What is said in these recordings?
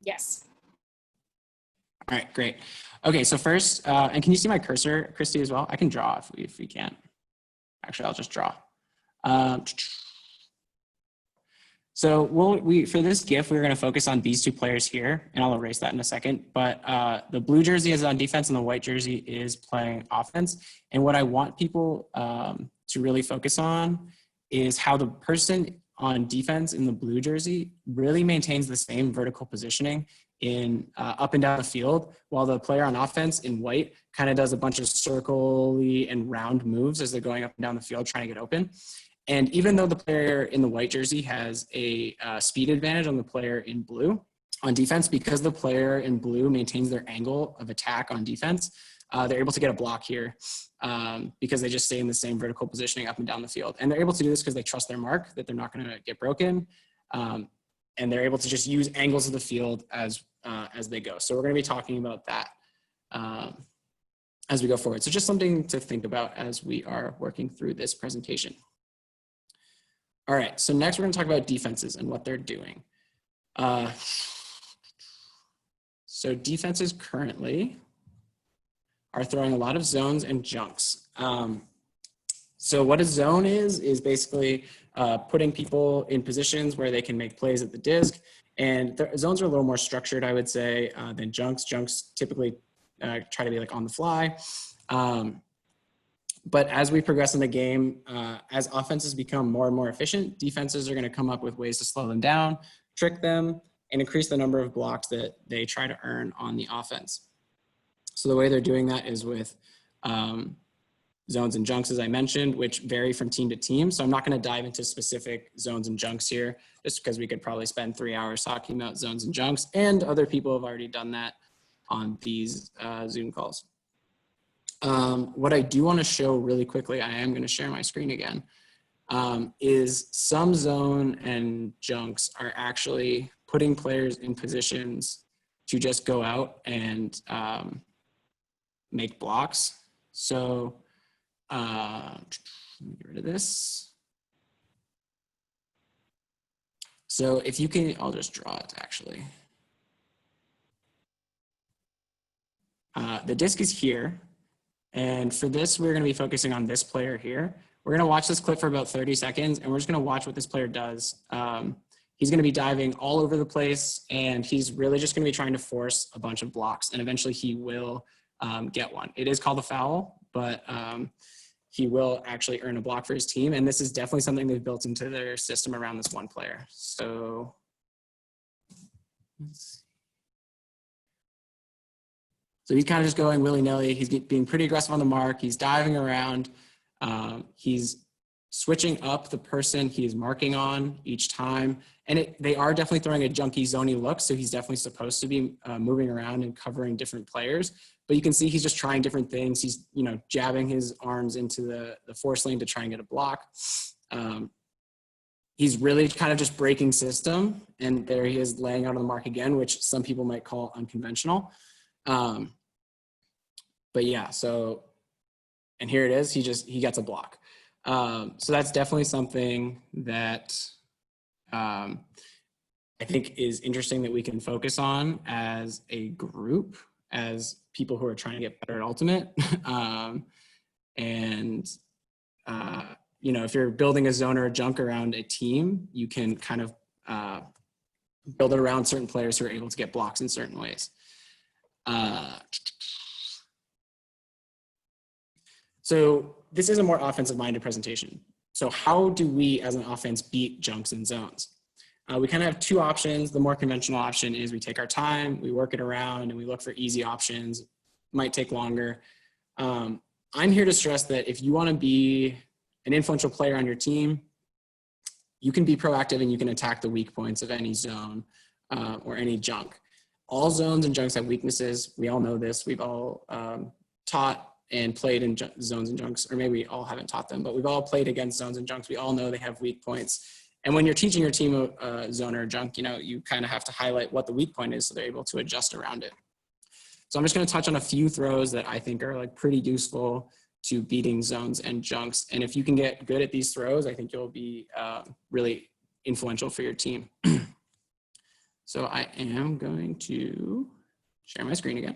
Yes. All right, great. Okay, so first, and can you see my cursor, Christy, as well? I can draw if we can. Actually, I'll just draw. So for this GIF, we're going to focus on these two players here, and I'll erase that in a second. But the blue jersey is on defense, and the white jersey is playing offense. And what I want people to really focus on is how the person on defense in the blue jersey really maintains the same vertical positioning in up and down the field, while the player on offense in white kind of does a bunch of circle-y and round moves as they're going up and down the field trying to get open. And even though the player in the white jersey has a speed advantage on the player in blue on defense, because the player in blue maintains their angle of attack on defense, they're able to get a block here because they just stay in the same vertical positioning up and down the field. And they're able to do this because they trust their mark, that they're not going to get broken. And they're able to just use angles of the field as they go. So we're going to be talking about that as we go forward. So just something to think about as we are working through this presentation. All right, so next we're going to talk about defenses and what they're doing. So defenses currently are throwing a lot of zones and junks. So what a zone is basically putting people in positions where they can make plays at the disc. And the zones are a little more structured, I would say, than junks. Junks typically try to be like on the fly. But as we progress in the game, as offenses become more and more efficient, defenses are going to come up with ways to slow them down, trick them, and increase the number of blocks that they try to earn on the offense. So the way they're doing that is with zones and junks, as I mentioned, which vary from team to team. So I'm not going to dive into specific zones and junks here, just because we could probably spend 3 hours talking about zones and junks, and other people have already done that on these Zoom calls. What I do want to show really quickly, I am going to share my screen again, is some zone and junks are actually putting players in positions to just go out and make blocks. So let me get rid of this. So if you can, I'll just draw it actually. The disc is here. And for this, we're going to be focusing on this player here. We're going to watch this clip for about 30 seconds, and we're just going to watch what this player does. He's going to be diving all over the place, and he's really just going to be trying to force a bunch of blocks, and eventually he will get one. It is called a foul, but he will actually earn a block for his team, and this is definitely something they've built into their system around this one player. So let's see. So he's kind of just going willy-nilly. He's being pretty aggressive on the mark. He's diving around. He's switching up the person he's marking on each time. And they are definitely throwing a junky, zony look. So he's definitely supposed to be moving around and covering different players. But you can see he's just trying different things. He's, jabbing his arms into the force lane to try and get a block. He's really kind of just breaking system. And there he is laying out on the mark again, which some people might call unconventional. But yeah, so, and here it is, he gets a block. So that's definitely something that I think is interesting that we can focus on as a group, as people who are trying to get better at Ultimate. If you're building a zone or a junk around a team, you can kind of build it around certain players who are able to get blocks in certain ways. So this is a more offensive-minded presentation. So how do we, as an offense, beat junks and zones? We kind of have two options. The more conventional option is we take our time, we work it around, and we look for easy options. Might take longer. I'm here to stress that if you want to be an influential player on your team, you can be proactive and you can attack the weak points of any zone or any junk. All zones and junks have weaknesses. We all know this. We've all taught and played in zones and junks, or maybe we all haven't taught them, but we've all played against zones and junks. We all know they have weak points. And when you're teaching your team a zone or a junk, you kind of have to highlight what the weak point is so they're able to adjust around it. So I'm just going to touch on a few throws that I think are pretty useful to beating zones and junks. And if you can get good at these throws, I think you'll be really influential for your team. So I am going to share my screen again.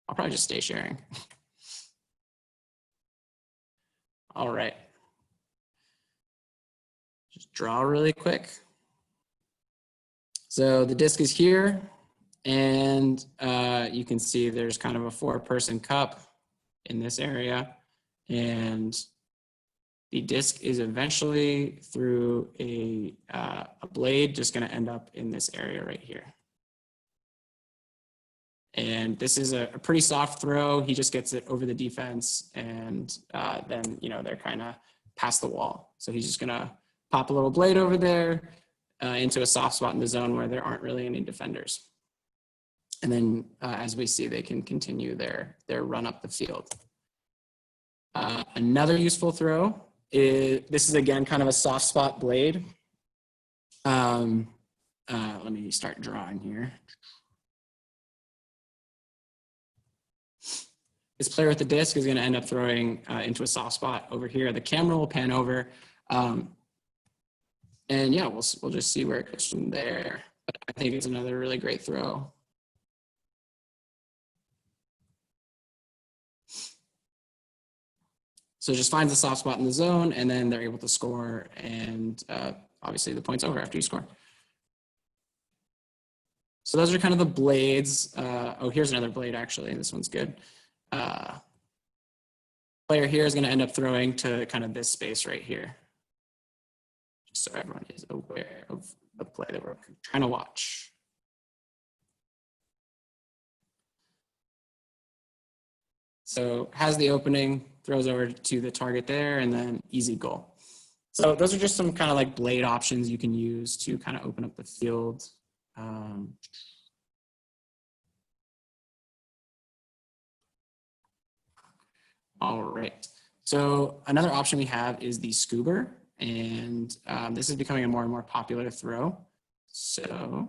I'll probably just stay sharing. All right. Just draw really quick. So the disc is here, and you can see there's kind of a 4-person cup in this area, and the disc is eventually through a blade just going to end up in this area right here. And this is a pretty soft throw. He just gets it over the defense, and then, you know, they're kind of past the wall. So he's just going to pop a little blade over there into a soft spot in the zone where there aren't really any defenders. And then as we see, they can continue their run up the field. Another useful throw is, this is again kind of a soft spot blade. Let me start drawing here. This player with the disc is going to end up throwing into a soft spot over here. The camera will pan over, and yeah, we'll just see where it goes from there. But I think it's another really great throw. So just finds a soft spot in the zone, and then they're able to score, and obviously the point's over after you score. So those are kind of the blades. Oh, here's another blade actually. This one's good. Player here is going to end up throwing to kind of this space right here, just so everyone is aware of the play that we're trying to watch. So has the opening, throws over to the target there, and then easy goal. So those are just some kind of like blade options you can use to kind of open up the field. All right, so another option we have is the scuba, and this is becoming a more and more popular throw. So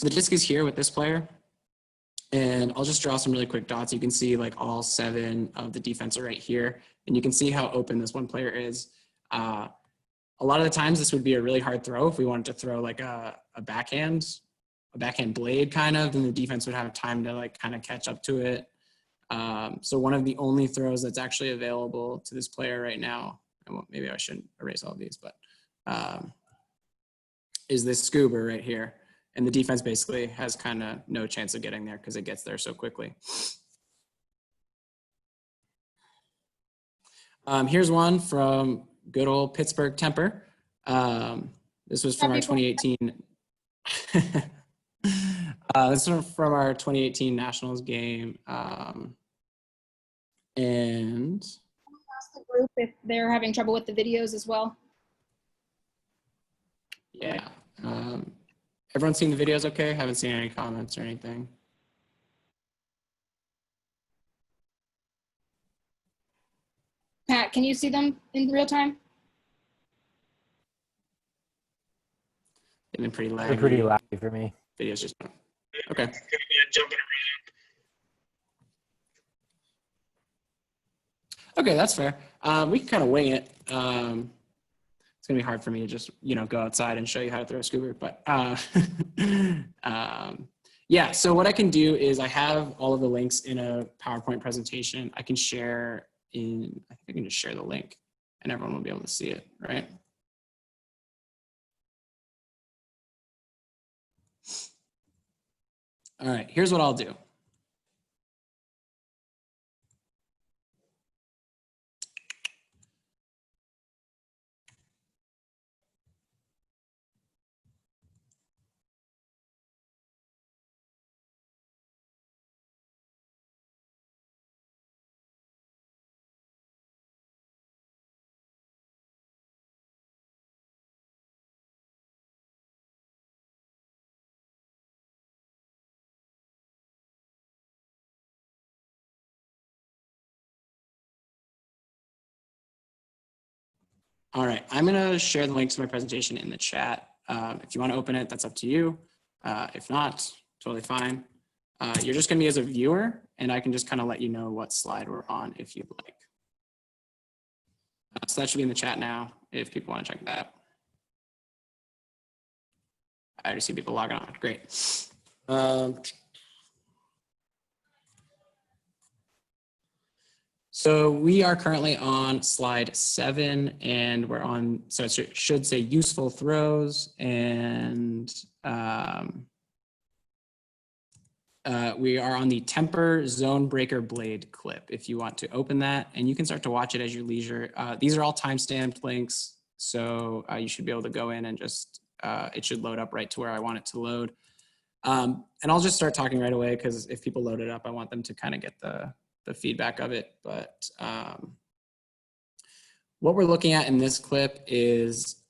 the disc is here with this player, and I'll just draw some really quick dots. You can see like all 7 of the defense are right here, and you can see how open this one player is. A lot of the times this would be a really hard throw if we wanted to throw like a backhand blade kind of, then the defense would have time to like kind of catch up to it. So one of the only throws that's actually available to this player right now, and maybe I shouldn't erase all of these, but is this scuba right here. And the defense basically has kind of no chance of getting there because it gets there so quickly. Here's one from good old Pittsburgh Temper. This was from our 2018. This is from our 2018 Nationals game. And ask the group if they're having trouble with the videos as well. Yeah. Everyone seen the videos okay? Haven't seen any comments or anything. Pat, can you see them in real time? They've been pretty laggy. They're pretty laggy for me. Videos just okay. Okay, that's fair. We can kind of wing it. It's gonna be hard for me to just, you know, go outside and show you how to throw a scuba, but yeah. So what I can do is I have all of the links in a PowerPoint presentation. I can share in. I think I can just share the link, and everyone will be able to see it, right? All right. Here's what I'll do. All right, I'm gonna share the link to my presentation in the chat. If you wanna open it, that's up to you. If not, totally fine. You're just gonna be as a viewer, and I can just kind of let you know what slide we're on if you'd like. So that should be in the chat now if people want to check that. I already see people logging on. Great. So we are currently on slide 7, and we're on, so it should say useful throws, and we are on the Temper Zone Breaker Blade clip. If you want to open that, and you can start to watch it as your leisure. These are all timestamped links, so you should be able to go in and just, it should load up right to where I want it to load. And I'll just start talking right away, because if people load it up, I want them to kind of get the feedback of it. But what we're looking at in this clip is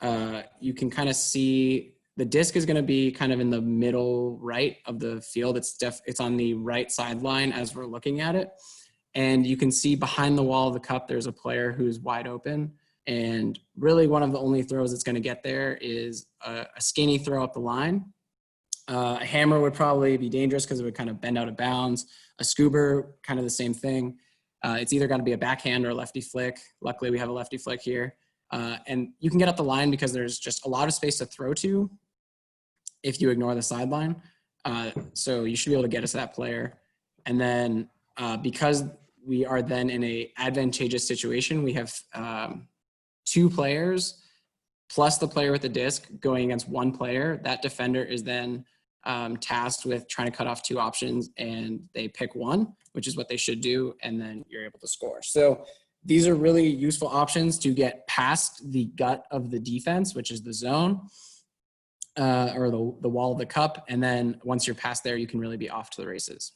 you can kind of see the disc is going to be kind of in the middle right of the field. It's on the right sideline as we're looking at it. And you can see behind the wall of the cup, there's a player who's wide open. And really one of the only throws that's going to get there is a skinny throw up the line. A hammer would probably be dangerous because it would kind of bend out of bounds. A scuba, kind of the same thing. It's either got to be a backhand or a lefty flick. Luckily, we have a lefty flick here. And you can get up the line because there's just a lot of space to throw to if you ignore the sideline. So you should be able to get us that player. And then because we are then in a advantageous situation, we have 2 players plus the player with the disc going against 1 player. That defender is then tasked with trying to cut off 2 options, and they pick 1, which is what they should do, and then you're able to score. So these are really useful options to get past the gut of the defense, which is the zone, or the wall of the cup, and then once you're past there, you can really be off to the races.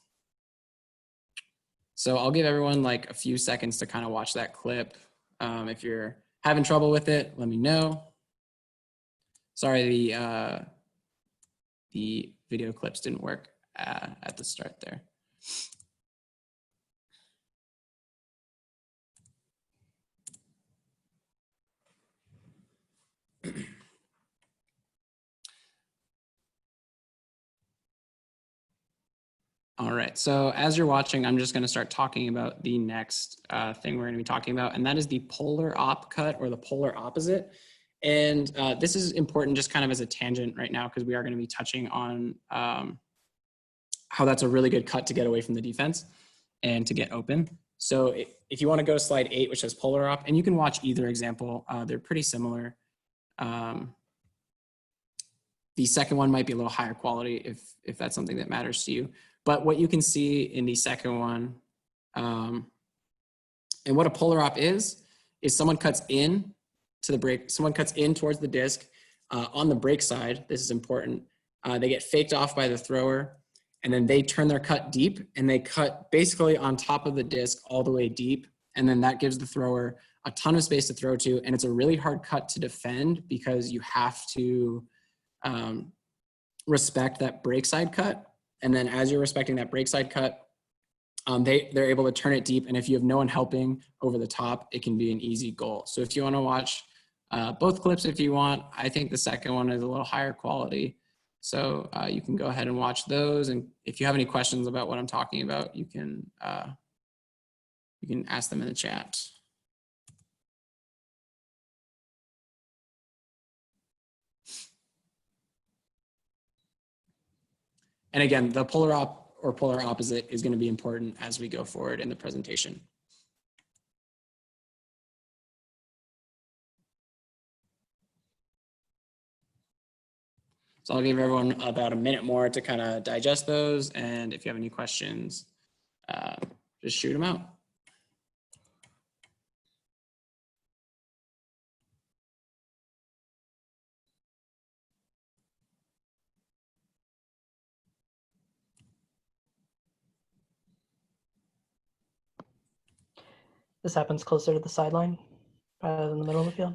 So I'll give everyone like a few seconds to kind of watch that clip. If you're having trouble with it, let me know. Sorry, the video clips didn't work at the start there. All right, so as you're watching, I'm just going to start talking about the next thing we're going to be talking about, and that is the polar op cut, or the polar opposite. And this is important just kind of as a tangent right now, because we are going to be touching on how that's a really good cut to get away from the defense and to get open. So if you want to go to slide 8, which says polar op, and you can watch either example, they're pretty similar. The second one might be a little higher quality if that's something that matters to you. But what you can see in the second one, and what a polar op is someone cuts in to the break, someone cuts in towards the disc. On the break side, this is important, they get faked off by the thrower, and then they turn their cut deep, and they cut basically on top of the disc all the way deep, and then that gives the thrower a ton of space to throw to, and it's a really hard cut to defend because you have to respect that break side cut. And then as you're respecting that break side cut, they're able to turn it deep. And if you have no one helping over the top, it can be an easy goal. So if you want to watch both clips, if you want, I think the second one is a little higher quality. So you can go ahead and watch those. And if you have any questions about what I'm talking about, you can ask them in the chat. And again, the polar op or polar opposite is going to be important as we go forward in the presentation. So I'll give everyone about a minute more to kind of digest those. And if you have any questions, just shoot them out. This happens closer to the sideline rather than the middle of the field?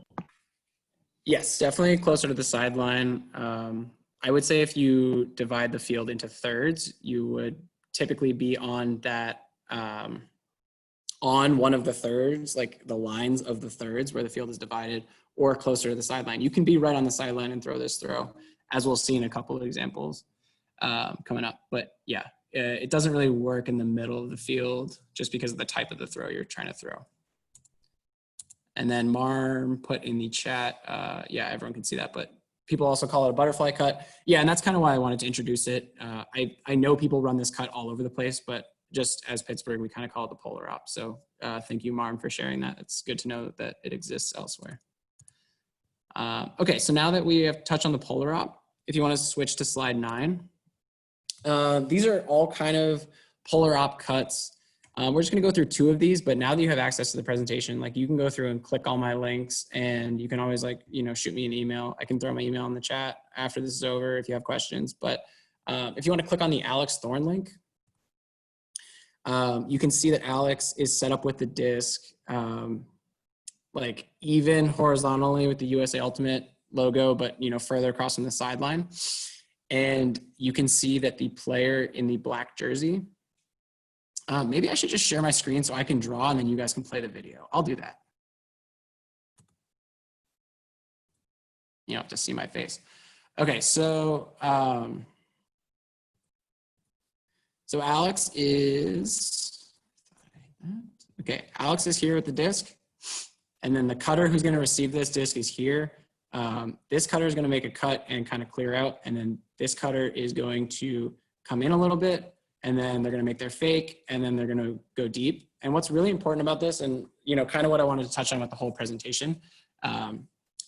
Yes, definitely closer to the sideline. I would say if you divide the field into thirds, you would typically be on that, on one of the thirds, like the lines of the thirds where the field is divided, or closer to the sideline. You can be right on the sideline and throw this throw, as we'll see in a couple of examples coming up. But yeah, it doesn't really work in the middle of the field just because of the type of the throw you're trying to throw. And then Marm put in the chat, yeah, everyone can see that, but people also call it a butterfly cut. Yeah, and that's kind of why I wanted to introduce it. I know people run this cut all over the place, but just as Pittsburgh, we kind of call it the polar op. So thank you, Marm, for sharing that. It's good to know that it exists elsewhere. Okay, so now that we have touched on the polar op, if you want to switch to slide 9, these are all kind of polar op cuts. We're just going to go through 2 of these, but now that you have access to the presentation, like you can go through and click all my links, and you can always shoot me an email. I can throw my email in the chat after this is over if you have questions. But if you want to click on the Alex Thorne link, you can see that Alex is set up with the disc, like even horizontally with the USA Ultimate logo, but further across on the sideline. And you can see that the player in the black jersey, maybe I should just share my screen so I can draw and then you guys can play the video. I'll do that. You don't have to see my face. Okay, so so Alex is, okay, Alex is here with the disc, and then the cutter who's going to receive this disc is here. This cutter is going to make a cut and kind of clear out, and then this cutter is going to come in a little bit, and then they're going to make their fake, and then they're going to go deep. And what's really important about this, and kind of what I wanted to touch on with the whole presentation,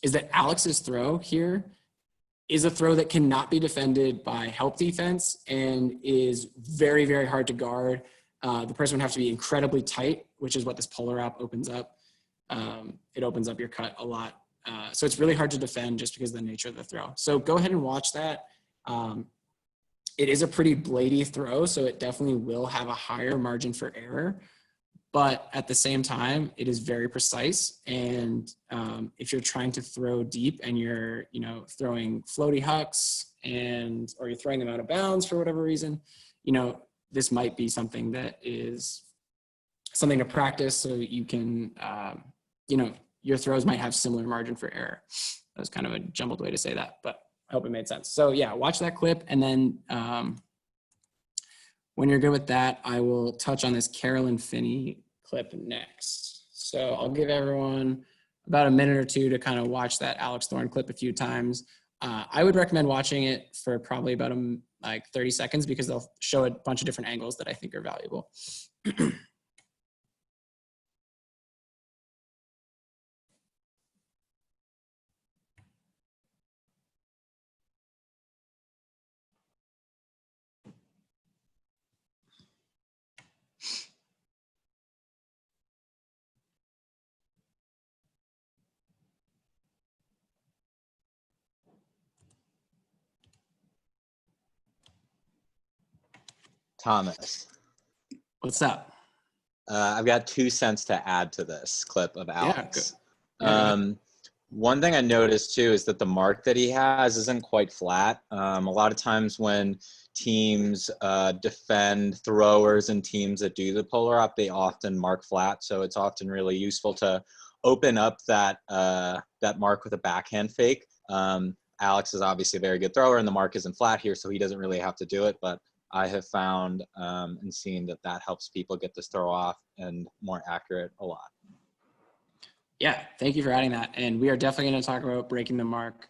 is that Alex's throw here is a throw that cannot be defended by help defense and is very, very hard to guard. The person would have to be incredibly tight, which is what this polar op opens up. It opens up your cut a lot. So it's really hard to defend just because of the nature of the throw. So go ahead and watch that. It is a pretty bladey throw, so it definitely will have a higher margin for error. But at the same time, it is very precise. And if you're trying to throw deep and you're, throwing floaty hucks or you're throwing them out of bounds for whatever reason, this might be something that is something to practice so you can, your throws might have similar margin for error. That was kind of a jumbled way to say that, but I hope it made sense. So yeah, watch that clip. And then when you're good with that, I will touch on this Carolyn Finney clip next. So I'll give everyone about a minute or 2 to kind of watch that Alex Thorne clip a few times. I would recommend watching it for probably about 30 seconds because they'll show a bunch of different angles that I think are valuable. Thomas. What's up? I've got 2 cents to add to this clip of Alex. Yeah, one thing I noticed too is that the mark that he has isn't quite flat. A lot of times when teams defend throwers and teams that do the polar op, they often mark flat. So it's often really useful to open up that that mark with a backhand fake. Alex is obviously a very good thrower and the mark isn't flat here, so he doesn't really have to do it. But I have found and seen that helps people get this throw off and more accurate a lot. Yeah, thank you for adding that. And we are definitely going to talk about breaking the mark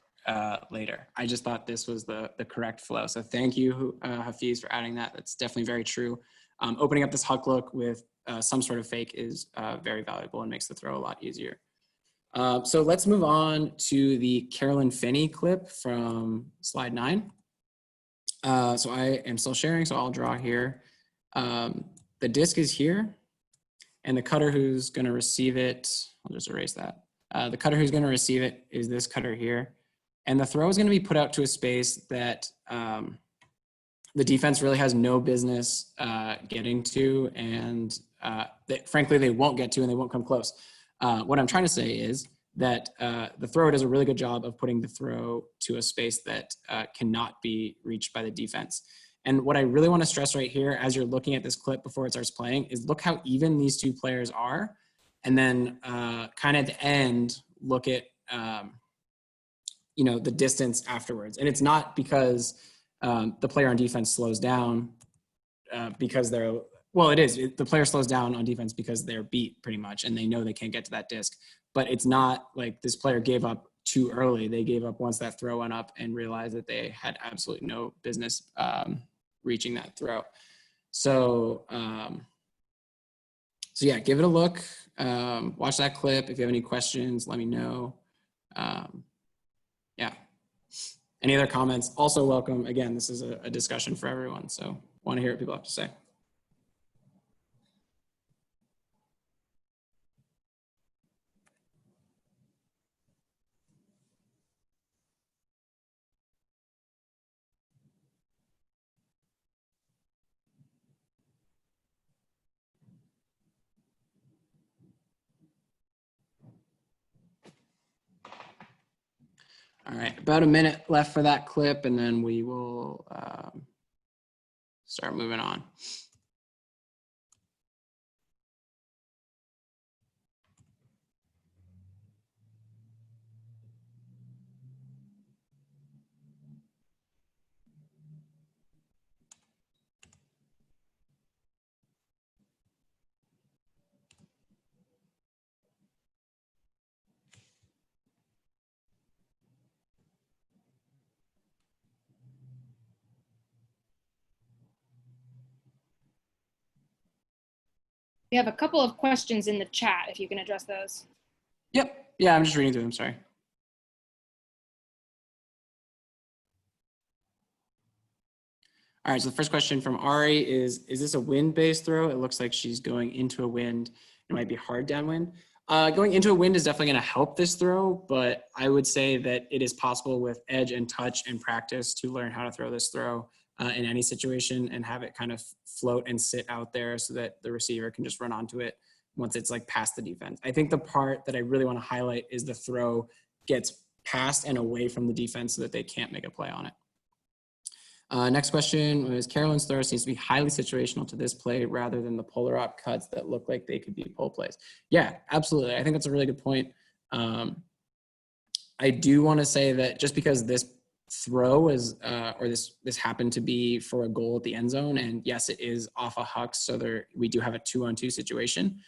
later. I just thought this was the correct flow. So thank you, Hafiz, for adding that. That's definitely very true. Opening up this huck look with some sort of fake is very valuable and makes the throw a lot easier. So let's move on to the Carolyn Finney clip from slide 9. So I am still sharing, so I'll draw here. The disc is here, and the cutter who's going to receive it, I'll just erase that. The cutter who's going to receive it is this cutter here. And the throw is going to be put out to a space that the defense really has no business getting to, and frankly, they won't get to and they won't come close. What I'm trying to say is that the thrower does a really good job of putting the throw to a space that cannot be reached by the defense. And what I really want to stress right here as you're looking at this clip before it starts playing is look how even these 2 players are. And then kind of at the end, look at, the distance afterwards. And it's not because the player on defense slows down because it is. The player slows down on defense because they're beat pretty much and they know they can't get to that disc. but it's not like this player gave up too early. They gave up once that throw went up and realized that they had absolutely no business reaching that throw. So, so yeah, give it a look. Watch that clip. If you have any questions, let me know. Yeah. Any other comments? Also welcome. Again, this is a discussion for everyone. So want to hear what people have to say. All right, about a minute left for that clip, and then we will start moving on. We have a couple of questions in the chat, if you can address those. Yep. Yeah, I'm just reading through them. Sorry. All right, so the first question from Ari is this a wind-based throw? It looks like she's going into a wind. It might be hard downwind. Going into a wind is definitely going to help this throw, but I would say that it is possible with edge and touch and practice to learn how to throw this throw in any situation and have it kind of float and sit out there so that the receiver can just run onto it once it's like past the defense. I think the part that I really want to highlight is the throw gets past and away from the defense so that they can't make a play on it. Next question was Carolyn's throw seems to be highly situational to this play rather than the polar op cuts that look like they could be pull plays. Yeah, absolutely. I think that's a really good point. I do want to say that just because this throw is, or this happened to be for a goal at the end zone, and yes, it is off a Hux, so we do have a 2-on-2 situation.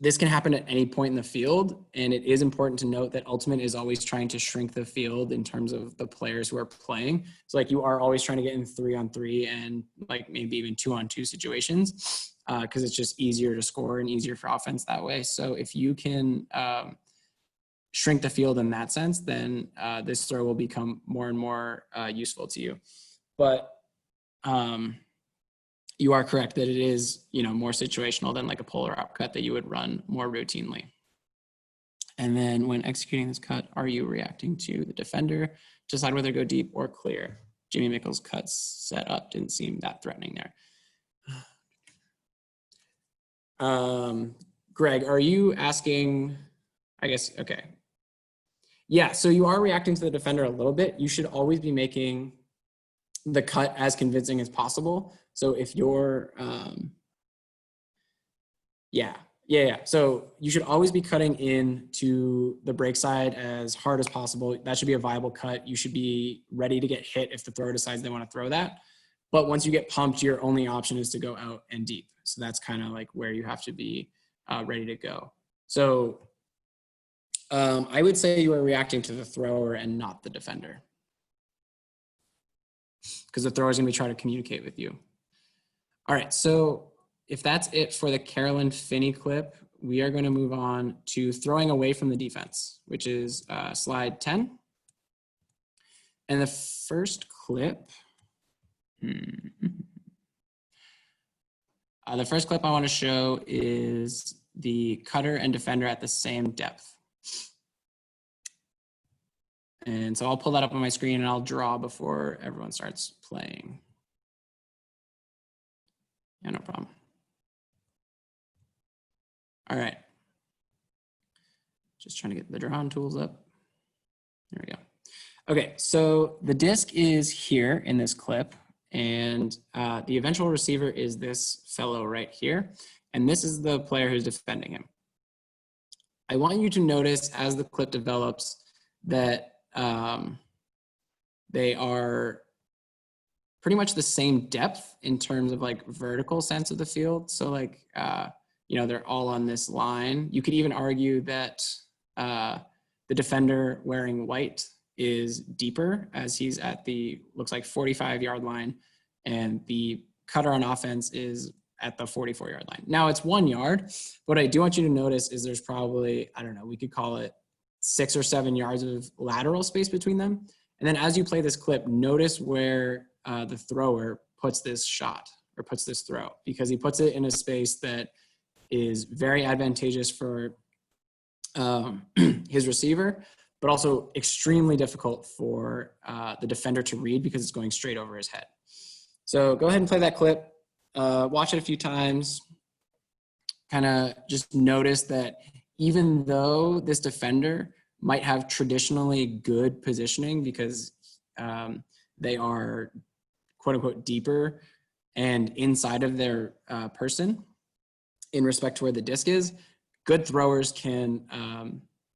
This can happen at any point in the field, and it is important to note that Ultimate is always trying to shrink the field in terms of the players who are playing. So like you are always trying to get in 3-on-3 and like maybe even 2-on-2 situations because it's just easier to score and easier for offense that way. So if you can shrink the field in that sense, then this throw will become more and more useful to you. But you are correct that it is, more situational than like a polar op cut that you would run more routinely. And then when executing this cut, are you reacting to the defender to decide whether to go deep or clear? Jimmy Mickle's cuts set up didn't seem that threatening there. Greg, are you asking, I guess, okay. Yeah, so you are reacting to the defender a little bit. You should always be making the cut as convincing as possible. So if you're, yeah. So you should always be cutting in to the break side as hard as possible. That should be a viable cut. You should be ready to get hit if the thrower decides they want to throw that. But once you get pumped, your only option is to go out and deep. So that's kind of like where you have to be ready to go. So I would say you are reacting to the thrower and not the defender, because the thrower is going to be trying to communicate with you. All right, so if that's it for the Carolyn Finney clip, we are going to move on to throwing away from the defense, which is slide 10. And the first clip, the first clip I want to show is the cutter and defender at the same depth. And so I'll pull that up on my screen and I'll draw before everyone starts playing. Yeah, no problem. All right. Just trying to get the drawing tools up. There we go. Okay, so the disc is here in this clip, and the eventual receiver is this fellow right here, and this is the player who's defending him. I want you to notice as the clip develops that they are pretty much the same depth in terms of like vertical sense of the field. So like you know, they're all on this line. You could even argue that the defender wearing white is deeper, as he's at the, looks like 45-yard line, and the cutter on offense is at the 44-yard line. Now it's 1 yard. What I do want you to notice is there's probably, I don't know, we could call it 6 or 7 yards of lateral space between them. And then as you play this clip, notice where the thrower puts this shot or puts this throw, because he puts it in a space that is very advantageous for his receiver, but also extremely difficult for the defender to read because it's going straight over his head. So go ahead and play that clip. Watch it a few times. Kind of just notice that even though this defender might have traditionally good positioning because they are quote unquote deeper and inside of their person in respect to where the disc is, good throwers can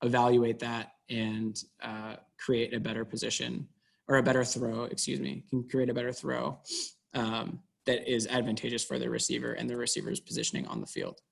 evaluate that and create a better position, or a better throw, excuse me, can create a better throw that is advantageous for the receiver and the receiver's positioning on the field.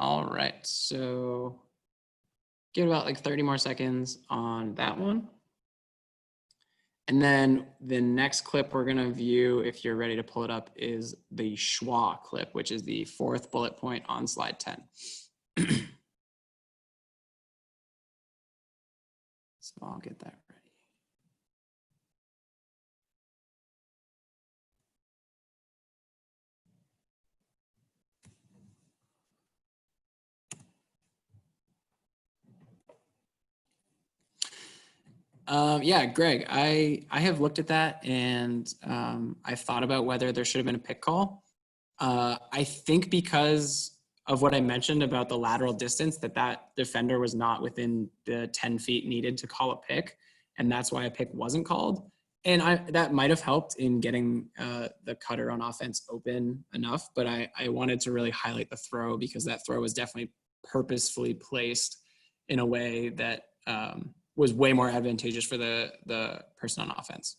All right, so give about like 30 more seconds on that one. And then the next clip we're gonna view, if you're ready to pull it up, is the schwa clip, which is the 4th bullet point on slide 10. So I'll get that ready. Yeah, Greg, I have looked at that, and I thought about whether there should have been a pick call. I think because of what I mentioned about the lateral distance, that defender was not within the 10 feet needed to call a pick, and that's why a pick wasn't called. And that might have helped in getting the cutter on offense open enough, but I wanted to really highlight the throw because that throw was definitely purposefully placed in a way that was way more advantageous for the person on offense.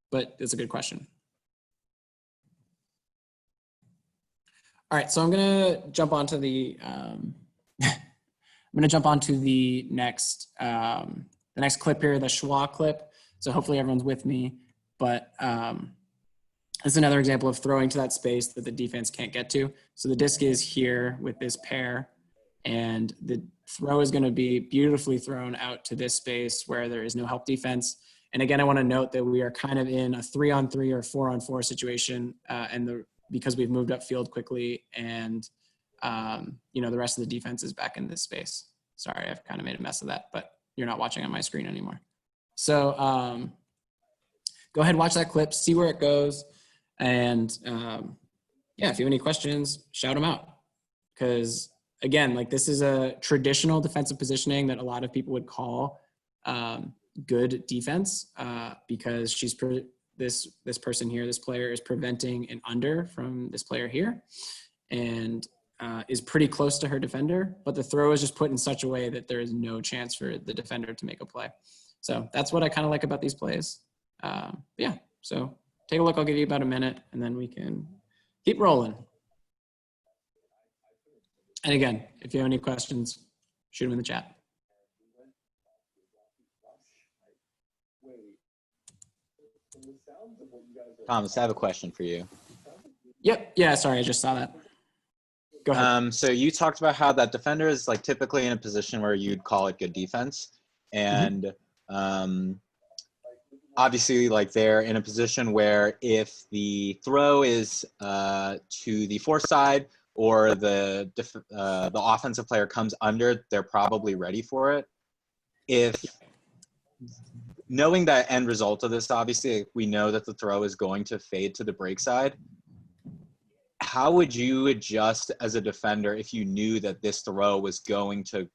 But it's a good question. All right, so I'm gonna jump onto the next clip here, the schwa clip. So hopefully everyone's with me. But this is another example of throwing to that space that the defense can't get to. So the disc is here with this pair, and the throw is going to be beautifully thrown out to this space where there is no help defense. And again, I want to note that we are kind of in a 3-on-3 or 4-on-4 situation, because we've moved upfield quickly, and you know, the rest of the defense is back in this space. Sorry, I've kind of made a mess of that, but you're not watching on my screen anymore. So go ahead, watch that clip, see where it goes, and yeah, if you have any questions, shout them out, because again, like, this is a traditional defensive positioning that a lot of people would call good defense, because this person here, this player, is preventing an under from this player here, and is pretty close to her defender, but the throw is just put in such a way that there is no chance for the defender to make a play. So that's what I kind of like about these plays. Yeah, so take a look. I'll give you about a minute, and then we can keep rolling. And again, if you have any questions, shoot them in the chat. Thomas, I have a question for you. Yep. Yeah. Sorry, I just saw that. Go ahead. So you talked about how that defender is like typically in a position where you'd call it good defense, and obviously, like, they're in a position where if the throw is to the force side, or the offensive player comes under, they're probably ready for it. If knowing that end result of this, obviously we know that the throw is going to fade to the break side. how would you adjust as a defender if you knew that this throw was going to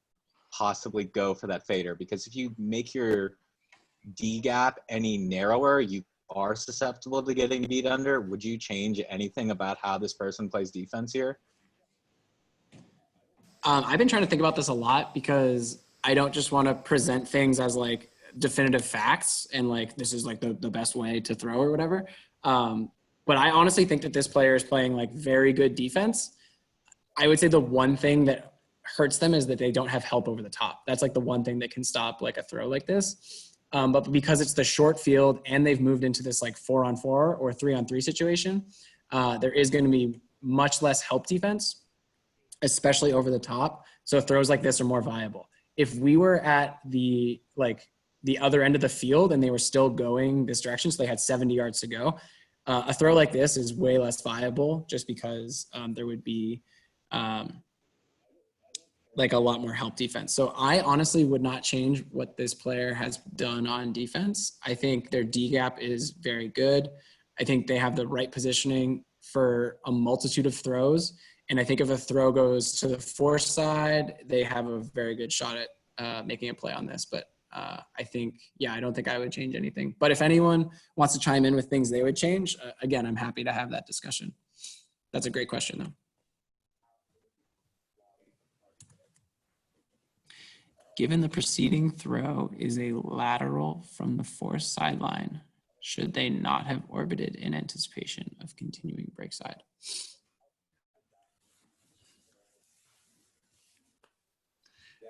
possibly go for that fader? Because if you make your D gap any narrower, you are susceptible to getting beat under. Would you change anything about how this person plays defense here? I've been trying to think about this a lot because I don't just want to present things as like definitive facts and like this is like the best way to throw or whatever. But I honestly think that this player is playing like very good defense. I would say the one thing that hurts them is that they don't have help over the top. That's like the one thing that can stop like a throw like this. But because it's the short field and they've moved into this like 4-on-4 or 3-on-3 situation, there is going to be much less help defense, especially over the top. So throws like this are more viable. If we were at the other end of the field and they were still going this direction, so they had 70 yards to go, a throw like this is way less viable just because there would be like a lot more help defense. So I honestly would not change what this player has done on defense. I think their D gap is very good. I think they have the right positioning for a multitude of throws. And I think if a throw goes to the force side, they have a very good shot at making a play on this. But I think, yeah, I don't think I would change anything. But if anyone wants to chime in with things they would change, again, I'm happy to have that discussion. That's a great question, though. Given the preceding throw is a lateral from the force sideline, should they not have orbited in anticipation of continuing break side?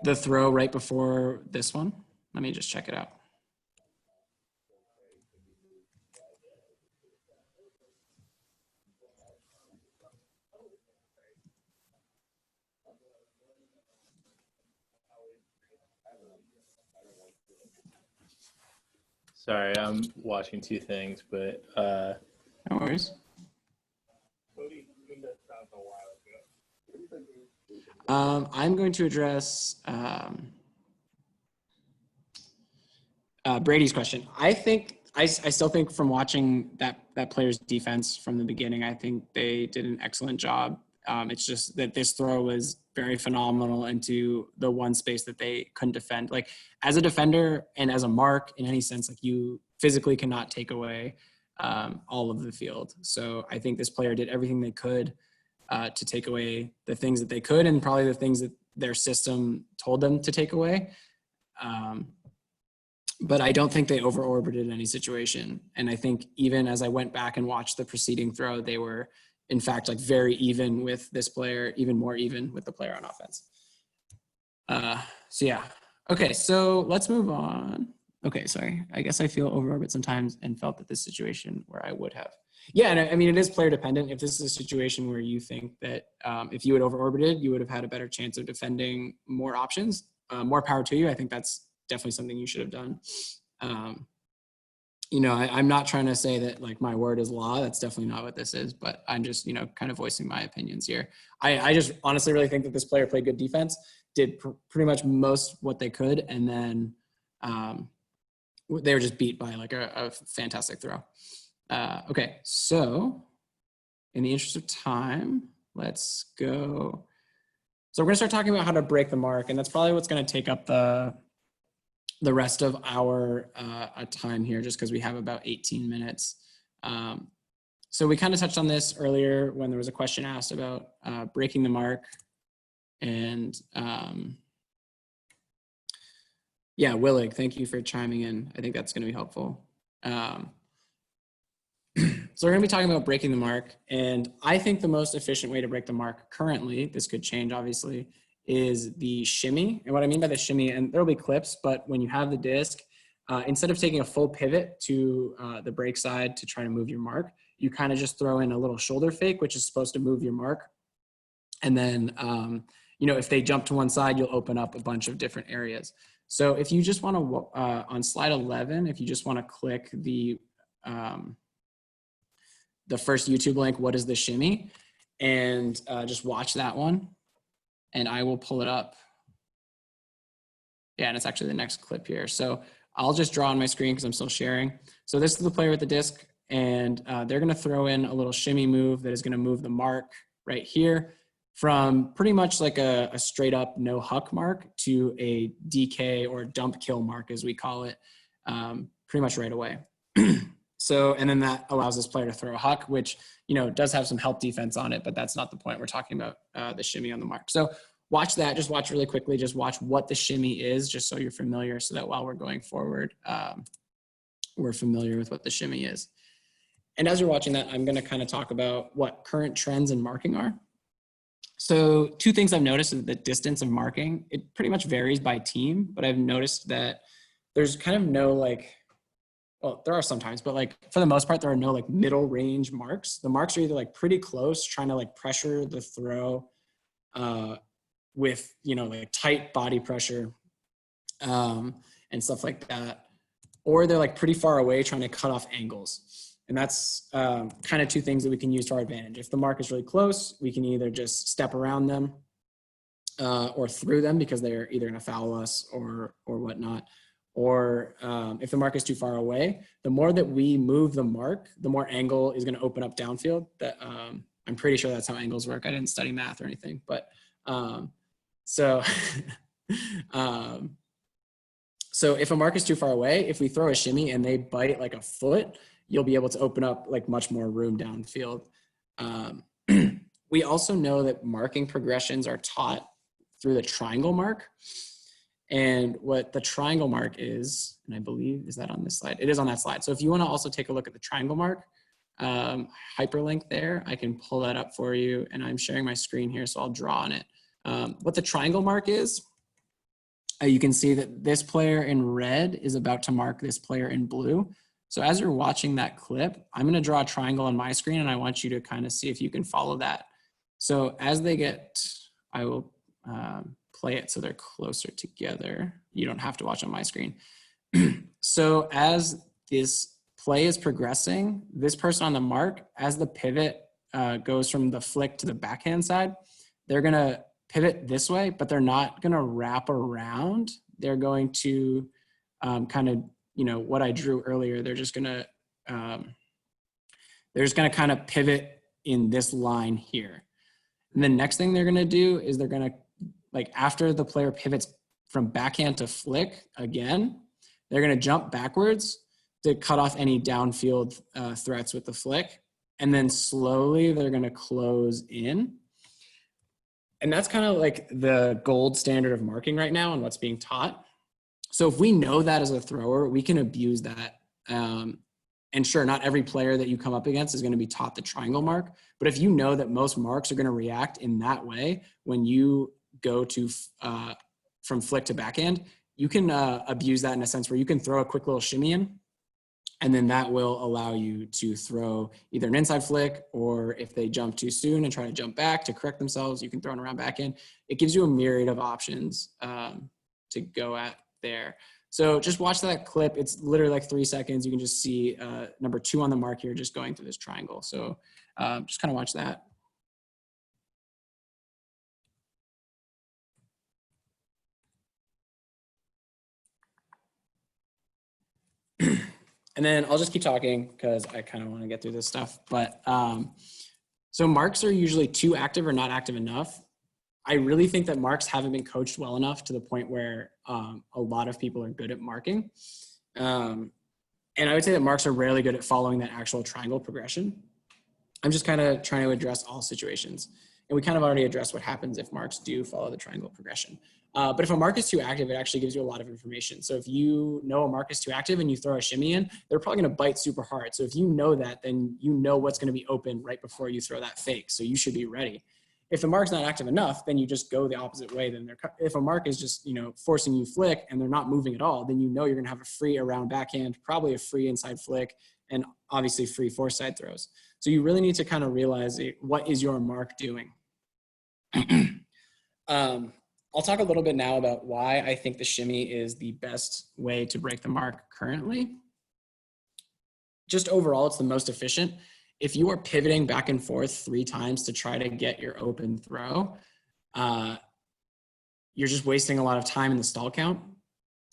The throw right before this one, let me just check it out. Sorry, I'm watching two things, but No worries. I'm going to address Brady's question. I still think from watching that player's defense from the beginning, I think they did an excellent job. It's just that this throw was very phenomenal into the one space that they couldn't defend. Like as a defender and as a mark in any sense, like you physically cannot take away all of the field. So I think this player did everything they could to take away the things that they could and probably the things that their system told them to take away. But I don't think they over-orbited any situation. And I think even as I went back and watched the preceding throw, they were in fact like very even with this player, even more even with the player on offense. So yeah. Okay, so let's move on. Okay, sorry. I guess I feel over-orbit sometimes and felt that this situation where I would have. Yeah, and I mean, it is player dependent. If this is a situation where you think that if you had over-orbited, you would have had a better chance of defending more options, more power to you. I think that's definitely something you should have done. You know, I'm not trying to say that like my word is law. That's definitely not what this is, but I'm just, you know, kind of voicing my opinions here. I just honestly really think that this player played good defense, did pretty much most what they could. And then they were just beat by like a fantastic throw. Okay, so in the interest of time, let's go. So we're gonna start talking about how to break the mark, and that's probably what's gonna take up the rest of our time here, just because we have about 18 minutes. So we kind of touched on this earlier when there was a question asked about breaking the mark. And yeah, Willig, thank you for chiming in. I think that's going to be helpful. So we're going to be talking about breaking the mark. And I think the most efficient way to break the mark currently, this could change obviously, is the shimmy. And what I mean by the shimmy, and there'll be clips, but when you have the disc, instead of taking a full pivot to the break side to try to move your mark, you kind of just throw in a little shoulder fake, which is supposed to move your mark. And then, you know, if they jump to one side, you'll open up a bunch of different areas. So if you just want to, on slide 11, if you just want to click the first YouTube link, what is the shimmy? And just watch that one. And I will pull it up. Yeah, and it's actually the next clip here. So I'll just draw on my screen because I'm still sharing. So this is the player with the disc. and they're going to throw in a little shimmy move that is going to move the mark right here from pretty much like a straight up no huck mark to a DK or dump kill mark, as we call it, pretty much right away. So, and then that allows this player to throw a huck, which, you know, does have some help defense on it, but that's not the point. We're talking about the shimmy on the mark. So watch that, just watch really quickly, just watch what the shimmy is, just so you're familiar, so that while we're going forward, we're familiar with what the shimmy is. And as you're watching that, I'm going to kind of talk about what current trends in marking are. So two things I've noticed is the distance of marking. It pretty much varies by team, but I've noticed that there's kind of no like, well, there are sometimes, but like for the most part, there are no like middle range marks. The marks are either like pretty close, trying to like pressure the throw with, you know, like tight body pressure and stuff like that. Or they're like pretty far away, trying to cut off angles. And that's kind of two things that we can use to our advantage. If the mark is really close, we can either just step around them or through them because they're either going to foul us or whatnot. Or if the mark is too far away, the more that we move the mark, the more angle is going to open up downfield. That I'm pretty sure that's how angles work. I didn't study math or anything, but so if a mark is too far away, if we throw a shimmy and they bite like a foot, you'll be able to open up like much more room downfield. We also know that marking progressions are taught through the triangle mark. And what the triangle mark is, and I believe, is that on this slide? It is on that slide. So if you want to also take a look at the triangle mark, hyperlink there, I can pull that up for you. And I'm sharing my screen here, so I'll draw on it. What the triangle mark is, you can see that this player in red is about to mark this player in blue. So as you're watching that clip, I'm going to draw a triangle on my screen, and I want you to kind of see if you can follow that. So as they get, I will play it so they're closer together. You don't have to watch on my screen. So as this play is progressing, this person on the mark, as the pivot goes from the flick to the backhand side, they're going to pivot this way, but they're not going to wrap around. They're going to kind of, you know, what I drew earlier, they're just going to kind of pivot in this line here. And the next thing they're going to do is they're going to, like after the player pivots from backhand to flick again, they're going to jump backwards to cut off any downfield threats with the flick. And then slowly they're going to close in. And that's kind of like the gold standard of marking right now and what's being taught. So if we know that as a thrower, we can abuse that. And sure, not every player that you come up against is going to be taught the triangle mark. But if you know that most marks are going to react in that way when you go to from flick to backhand, you can abuse that in a sense where you can throw a quick little shimmy in, and then that will allow you to throw either an inside flick, or if they jump too soon and try to jump back to correct themselves, you can throw it around backhand. It gives you a myriad of options to go at there. So just watch that clip. It's literally like 3 seconds. You can just see number 2 on the mark here, just going through this triangle. So just kind of watch that. And then I'll just keep talking because I kind of want to get through this stuff. But so marks are usually too active or not active enough. I really think that marks haven't been coached well enough to the point where a lot of people are good at marking. And I would say that marks are rarely good at following that actual triangle progression. I'm just kind of trying to address all situations. And we kind of already addressed what happens if marks do follow the triangle progression. But if a mark is too active, it actually gives you a lot of information. So if you know a mark is too active and you throw a shimmy in, they're probably going to bite super hard. So if you know that, then you know what's going to be open right before you throw that fake. So you should be ready. If the mark's not active enough, then you just go the opposite way. Then if a mark is just, you know, forcing you flick and they're not moving at all, then you know you're going to have a free around backhand, probably a free inside flick, and obviously free force side throws. So you really need to kind of realize what is your mark doing. I'll talk a little bit now about why I think the shimmy is the best way to break the mark currently. Just overall, it's the most efficient. If you are pivoting back and forth 3 times to try to get your open throw, you're just wasting a lot of time in the stall count.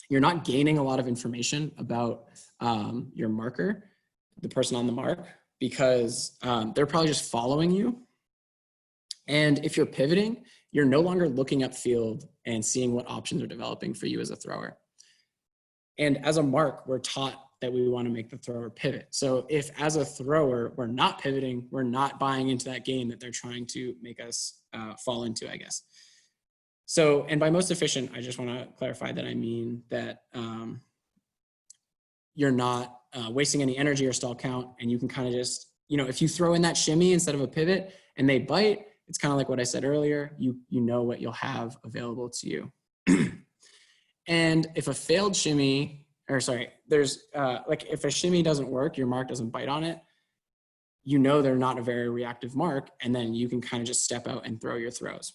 You're not gaining a lot of information about your marker. the person on the mark, because they're probably just following you. And if you're pivoting, you're no longer looking upfield and seeing what options are developing for you as a thrower. And as a mark, we're taught that we want to make the thrower pivot. So if as a thrower, we're not pivoting, we're not buying into that game that they're trying to make us fall into, I guess. So, and by most efficient, I just want to clarify that I mean that you're not wasting any energy or stall count, and you can kind of just, you know, if you throw in that shimmy instead of a pivot and they bite, it's kind of like what I said earlier, you know what you'll have available to you. And if a failed shimmy, or sorry, there's like if a shimmy doesn't work, your mark doesn't bite on it, you know they're not a very reactive mark, and then you can kind of just step out and throw your throws.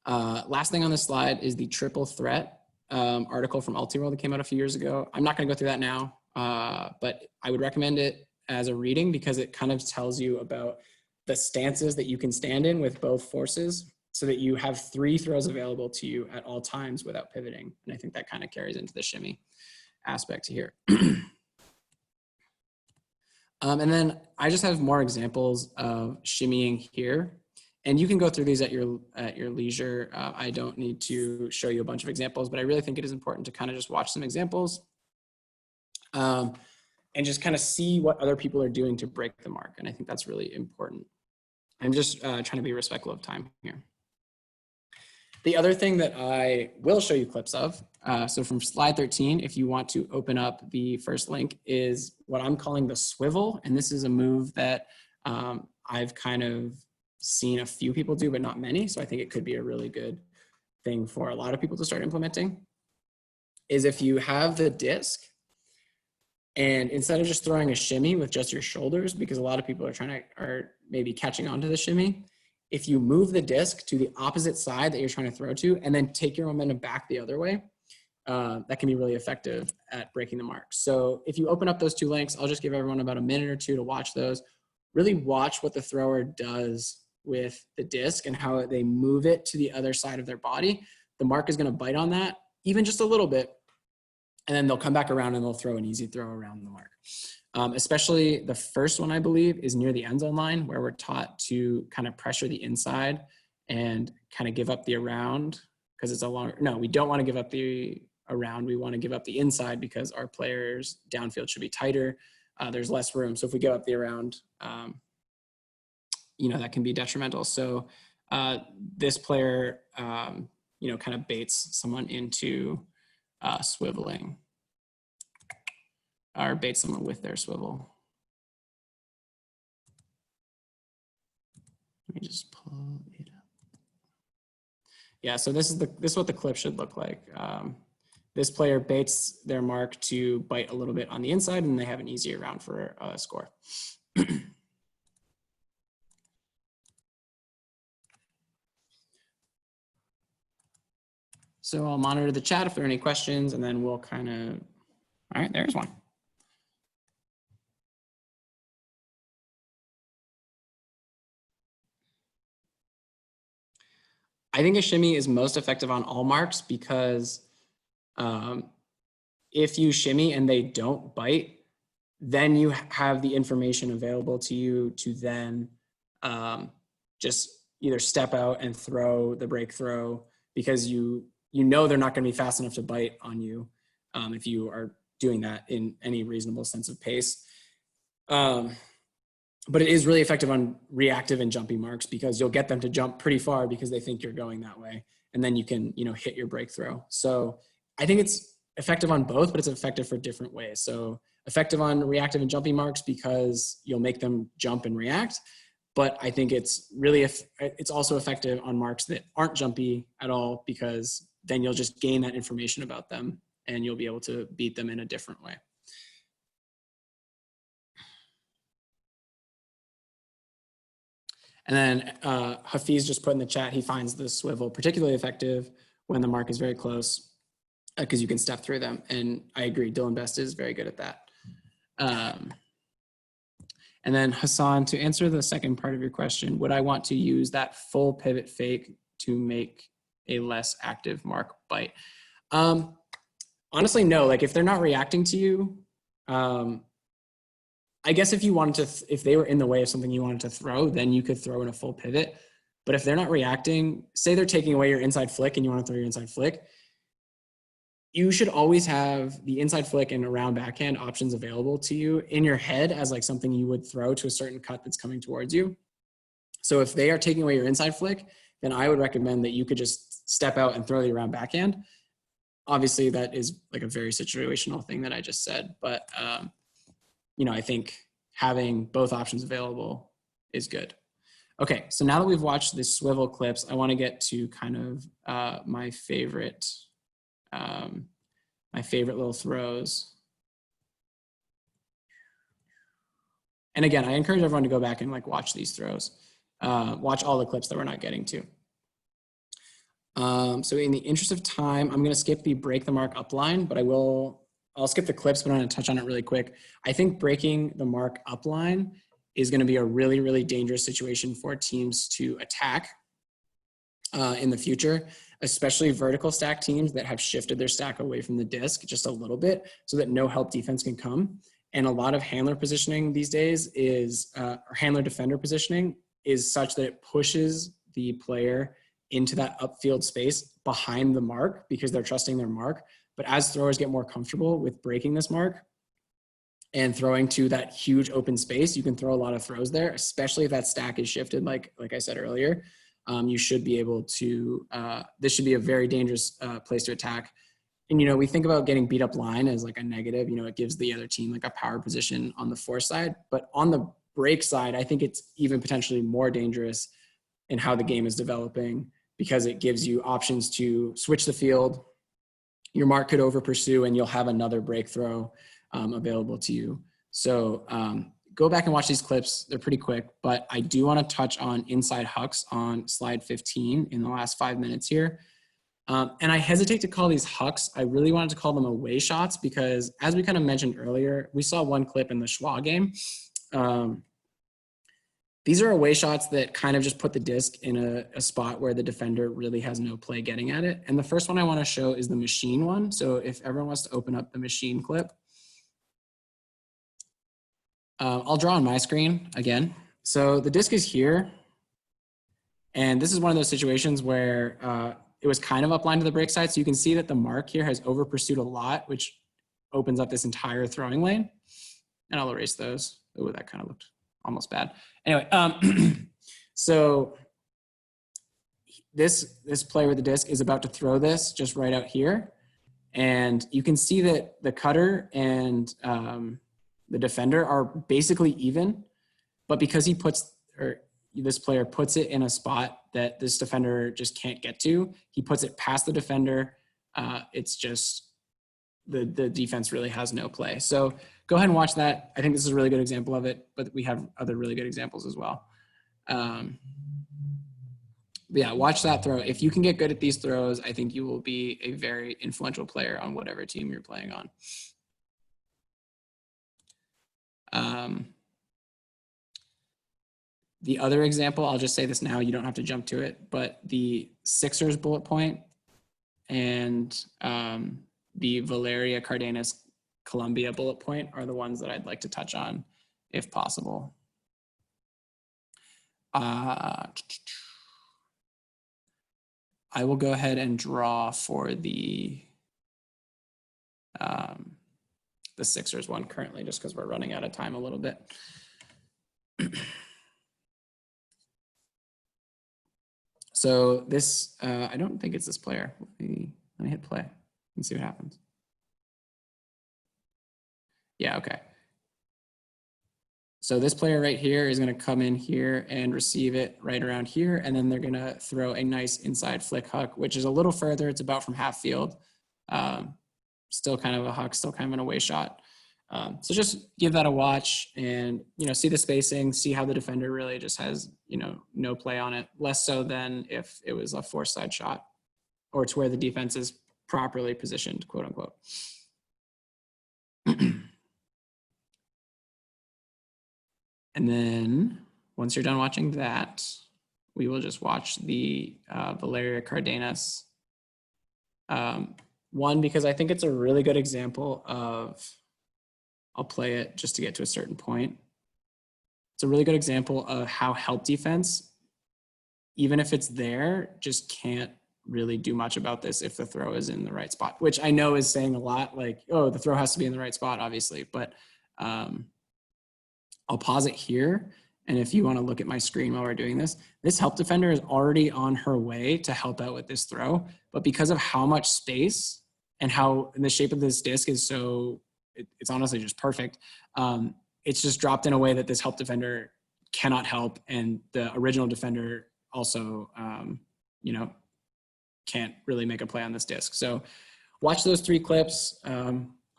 Last thing on this slide is the triple threat article from Ultiworld that came out a few years ago. I'm not going to go through that now, but I would recommend it as a reading because it kind of tells you about the stances that you can stand in with both forces so that you have 3 throws available to you at all times without pivoting. And I think that kind of carries into the shimmy aspect here. And then I just have more examples of shimmying here. And you can go through these at your leisure. I don't need to show you a bunch of examples, but I really think it is important to kind of just watch some examples and just kind of see what other people are doing to break the mark. And I think that's really important. I'm just trying to be respectful of time here. The other thing that I will show you clips of, so from slide 13, if you want to open up the first link, is what I'm calling the swivel. And this is a move that I've kind of seen a few people do, but not many. So I think it could be a really good thing for a lot of people to start implementing, is if you have the disc and instead of just throwing a shimmy with just your shoulders, because a lot of people are maybe catching on to the shimmy, if you move the disc to the opposite side that you're trying to throw to and then take your momentum back the other way, that can be really effective at breaking the mark. So if you open up those 2 links, I'll just give everyone about a minute or 2 to watch those. Really watch what the thrower does with the disc and how they move it to the other side of their body. The mark is going to bite on that, even just a little bit, and then they'll come back around and they'll throw an easy throw around the mark. Especially the first one, I believe, is near the end zone line, where we're taught to kind of pressure the inside and kind of give up the around, because it's a longer, no, we don't want to give up the around. We want to give up the inside because our players downfield should be tighter. There's less room. So if we give up the around, you know, that can be detrimental. So this player, you know, kind of baits someone into swiveling, or baits someone with their swivel. Let me just pull it up. Yeah, so this is what the clip should look like. This player baits their mark to bite a little bit on the inside, and they have an easier round for a score. So I'll monitor the chat if there are any questions, and then we'll kind of, all right, there's one. I think a shimmy is most effective on all marks because if you shimmy and they don't bite, then you have the information available to you to then just either step out and throw the break throw, because you know they're not going to be fast enough to bite on you if you are doing that in any reasonable sense of pace. But it is really effective on reactive and jumpy marks because you'll get them to jump pretty far because they think you're going that way. And then you can, you know, hit your break throw. So I think it's effective on both, but it's effective for different ways. So effective on reactive and jumpy marks because you'll make them jump and react. But I think it's really, it's also effective on marks that aren't jumpy at all, because then you'll just gain that information about them and you'll be able to beat them in a different way. And then Hafiz just put in the chat, he finds the swivel particularly effective when the mark is very close because you can step through them. And I agree, Dylan Best is very good at that. And then Hassan, to answer the second part of your question, would I want to use that full pivot fake to make a less active mark bite? Honestly, no. Like if they're not reacting to you, I guess if you wanted to, if they were in the way of something you wanted to throw, then you could throw in a full pivot. But if they're not reacting, say they're taking away your inside flick and you want to throw your inside flick, you should always have the inside flick and around backhand options available to you in your head as like something you would throw to a certain cut that's coming towards you. So if they are taking away your inside flick, then I would recommend that you could just step out and throw the around backhand. Obviously, that is like a very situational thing that I just said, but you know, I think having both options available is good. Okay, so now that we've watched the swivel clips, I want to get to kind of my favorite little throws. And again, I encourage everyone to go back and like watch these throws. Watch all the clips that we're not getting to. So in the interest of time, I'm going to skip the break the mark up line, but I'll skip the clips, but I'm going to touch on it really quick. I think breaking the mark up line is going to be a really, really dangerous situation for teams to attack in the future, especially vertical stack teams that have shifted their stack away from the disc just a little bit so that no help defense can come. And a lot of handler positioning these days is, or handler defender positioning is such that it pushes the player into that upfield space behind the mark because they're trusting their mark. But as throwers get more comfortable with breaking this mark and throwing to that huge open space, you can throw a lot of throws there, especially if that stack is shifted, like I said earlier. You should be able to, this should be a very dangerous place to attack. And, you know, we think about getting beat up line as like a negative, you know, it gives the other team like a power position on the force side, but on the break side, I think it's even potentially more dangerous in how the game is developing because it gives you options to switch the field. Your mark could over pursue and you'll have another break throw available to you. So go back and watch these clips. They're pretty quick, but I do want to touch on inside hucks on slide 15 in the last 5 minutes here. And I hesitate to call these hucks. I really wanted to call them away shots because as we kind of mentioned earlier, we saw one clip in the Schwa game. These are away shots that kind of just put the disc in a spot where the defender really has no play getting at it. And the first one I want to show is the machine one. So if everyone wants to open up the machine clip, I'll draw on my screen again. So the disc is here. And this is one of those situations where it was kind of upline to the break side. So you can see that the mark here has over pursued a lot, which opens up this entire throwing lane. And I'll erase those. Oh, that kind of looked almost bad. Anyway, so this player with the disc is about to throw this just right out here. And you can see that the cutter and the defender are basically even, but because he puts, or this player puts it in a spot that this defender just can't get to, he puts it past the defender. It's just, the defense really has no play. So go ahead and watch that. I think this is a really good example of it, but we have other really good examples as well. But yeah, watch that throw. If you can get good at these throws, I think you will be a very influential player on whatever team you're playing on. The other example, I'll just say this now, you don't have to jump to it, but the Sixers bullet point and the Valeria Cardenas Columbia bullet point are the ones that I'd like to touch on if possible. I will go ahead and draw for the Sixers one currently, just because we're running out of time a little bit. So this, I don't think it's this player. Let me hit play and see what happens. Yeah, okay. So this player right here is going to come in here and receive it right around here. And then they're going to throw a nice inside flick huck, which is a little further. It's about from half field. Still kind of a huck, still kind of an away shot. So just give that a watch and, you know, see the spacing, see how the defender really just has, you know, no play on it. Less so than if it was a force side shot or it's where the defense is properly positioned, quote unquote. And then once you're done watching that, we will just watch the Valeria Cardenas one, because I think it's a really good example of I'll play it just to get to a certain point. It's a really good example of how help defense, even if it's there, just can't really do much about this if the throw is in the right spot, which I know is saying a lot, like, oh, the throw has to be in the right spot, obviously, but I'll pause it here. And if you want to look at my screen while we're doing this, this help defender is already on her way to help out with this throw, but because of how much space and how the shape of this disc is so, it's honestly just perfect. It's just dropped in a way that this help defender cannot help. And the original defender also, you know, can't really make a play on this disc. So watch those 3 clips.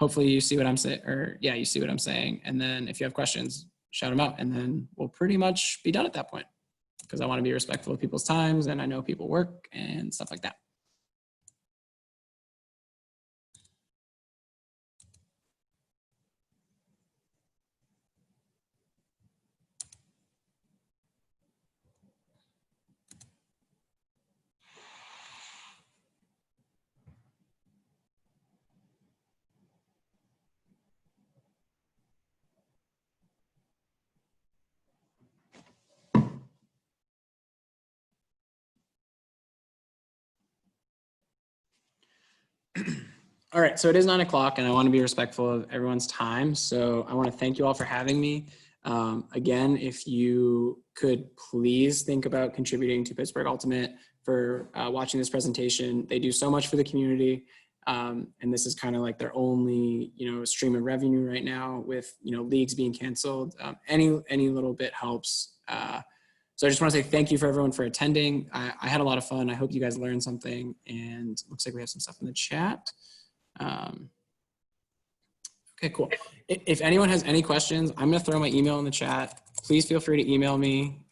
Hopefully you see what I'm saying, or yeah, you see what I'm saying. And then if you have questions, shout them out, and then we'll pretty much be done at that point, because I want to be respectful of people's times, and I know people work and stuff like that. All right, so it is 9 o'clock, and I want to be respectful of everyone's time. So I want to thank you all for having me. Again, if you could please think about contributing to Pittsburgh Ultimate for watching this presentation. They do so much for the community, and this is kind of like their only, you know, stream of revenue right now with, you know, leagues being canceled. Any little bit helps. So I just want to say thank you for everyone for attending. I had a lot of fun. I hope you guys learned something, and looks like we have some stuff in the chat. Okay, cool. If anyone has any questions, I'm going to throw my email in the chat. Please feel free to email me.